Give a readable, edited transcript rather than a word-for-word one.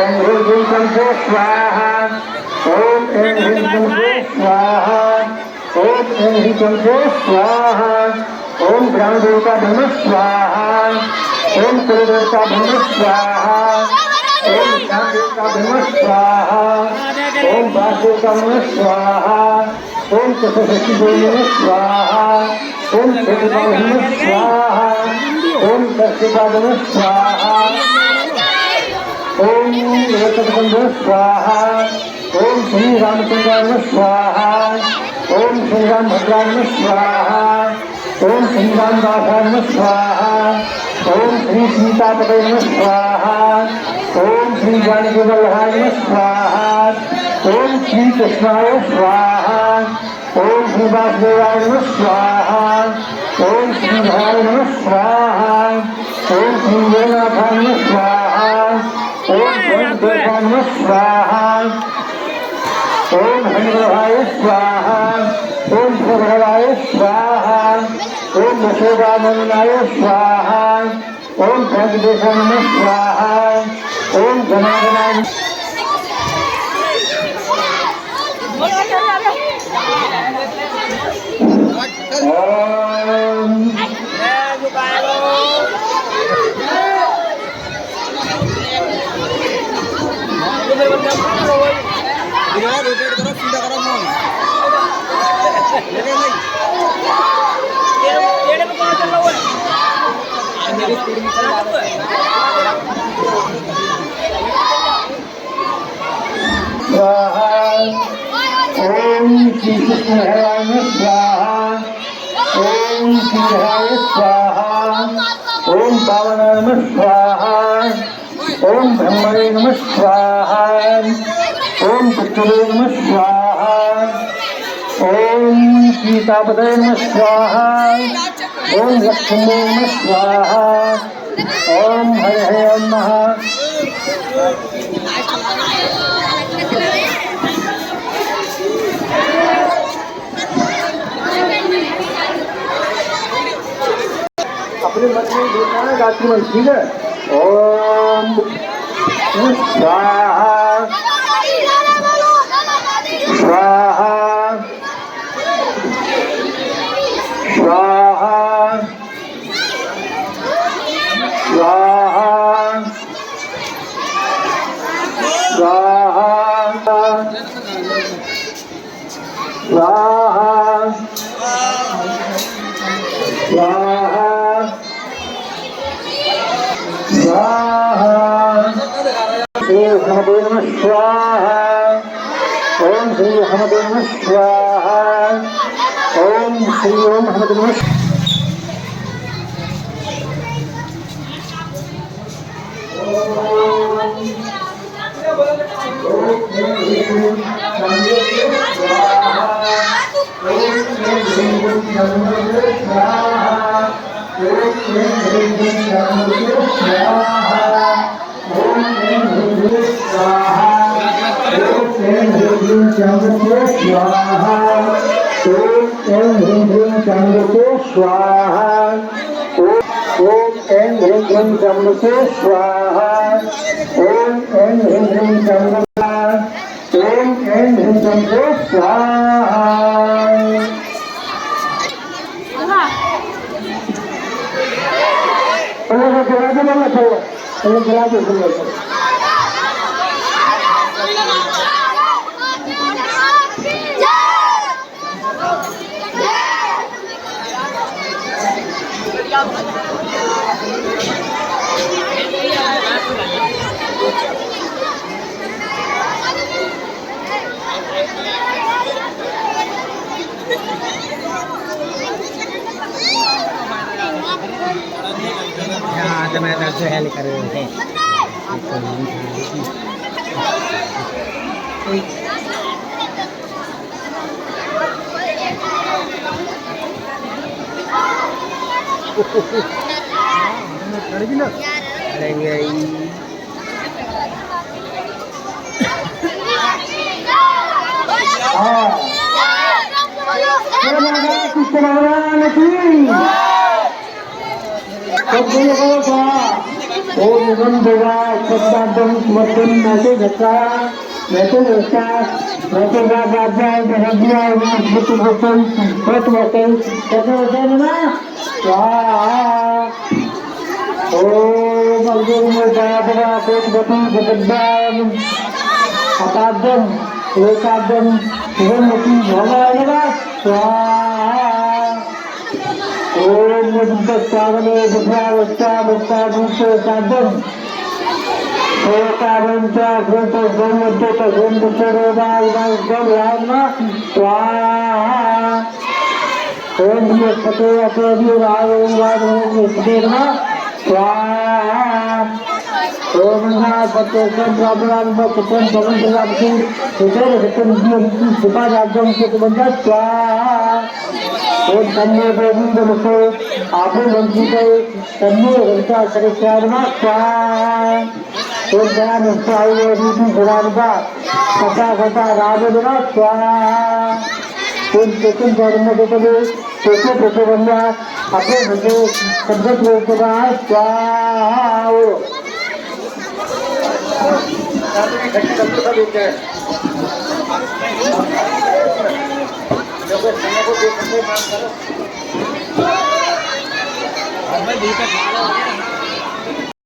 ऐं ह्रीं क्लीं कंसे स्वाहा ॐ ऐं ह्रीं कंसे स्वाहा ॐ ऐं ह्रीं कंसे स्वाहा ॐ ग्रामदेवता नमः स्वाहा ॐ कुलदेवता नमः स्वाहा ॐ ग्रामदेवता नमः स्वाहा ॐ वासुदेवता नमः स्वाहा ॐ चतुर्दशी नमः स्वाहा ॐ देवता नमः स्वाहा ॐ दर्शिका नमः स्वाहा ॐ एकबंधु स्वाहा ॐ श्री रामचंद्राय नमः स्वाहा ॐ श्री राम भद्राय नमः स्वाहा ॐ श्री राम दासाय नमः स्वाहा ॐ श्री सीतापते नमः स्वाहा ॐ श्री जानकी वल्लभाय नमः स्वाहा ॐ श्री कृष्णाय स्वाहा ॐ श्री वासुदेवाय नमः स्वाहा ॐ श्री भद्राय नमः स्वाहा ॐ श्री वेणुनाथाय नमः स्वाहा ॐ वेंकटेशाय नमः स्वाहा ॐ हनुमते स्वाहा ॐ भगवाय स्वाहा ॐ यशोदानंदनाय स्वाहा ॐ वेंकटेशाय नमः स्वाहा ॐ जनार्दनाय रोटेट करो सीधा करो मन लगे भाई टेढ़े में कौन चल रहा है मेरी स्पीड में चला रहा है ओम श्री कृष्ण हराय स्वाहा ओम श्री हराय स्वाहा ओम पावनाय नमः स्वाहा ओम ब्रह्मणे नमः स्वाहा ओम विष्णुवे नमः स्वाहा ओम सीतापते नमः स्वाहा ओम लक्ष्मी नमः स्वाहा ओम हरे हरे नमः अपने मन में बोलना है गायत्री मंत्र, ठीक है। ओम स्वाहा स्वाहा स्वाहा स्वाहा स्वाहा श्री हनुमते नमः स्वाहा ओम श्री हनुमते नमः स्वाहा ओम श्री ओम हनुमते नमः स्वाहा ओम ऐं ह्रीं क्लीं त्र्यंबके स्वाहा ओम ऐं ह्रीं क्लीं त्र्यंबके ओम ऐं ह्रीं त्र्यंबके स्वाहा मैं से हेल कर रहे हैं ओम निगम देवा शब्दार्थम समर्थन मैसे घटा मैसे घटा मैसे राजा धरदिया भूत वचन सत वचन कैसे वचन ना स्वाहा ओम अर्जुन दादरा कोट गति जगद्दाम अकादम एकादम शिवमती भवाय नमः स्वाहा ओम मुद्दस्तावने दुर्गावस्तावस्तावस्ते साधन एकादंता ग्रंथ गोमद्दत गोमदशरोदा उदागम स्वाहा ओम ये सते अतेवी राव वादन सदेना स्वाहा ओम ना पते संब्राह्मण भक्तन भगवान सिंह सुधर हितन जी सुपा राजम के बंदा स्वाहा ओम कन्या गोविंद मुखे आपे मंत्री के कन्या घंटा सरस्वती स्वाहा ओम गणा निष्ठाई रीति गुणानुगा कथा कथा राजदेवा स्वाहा ओम चेतन धर्म के तले चेतन प्रचोदना अपने बंदे सद्गत लोकदा स्वाहा भाई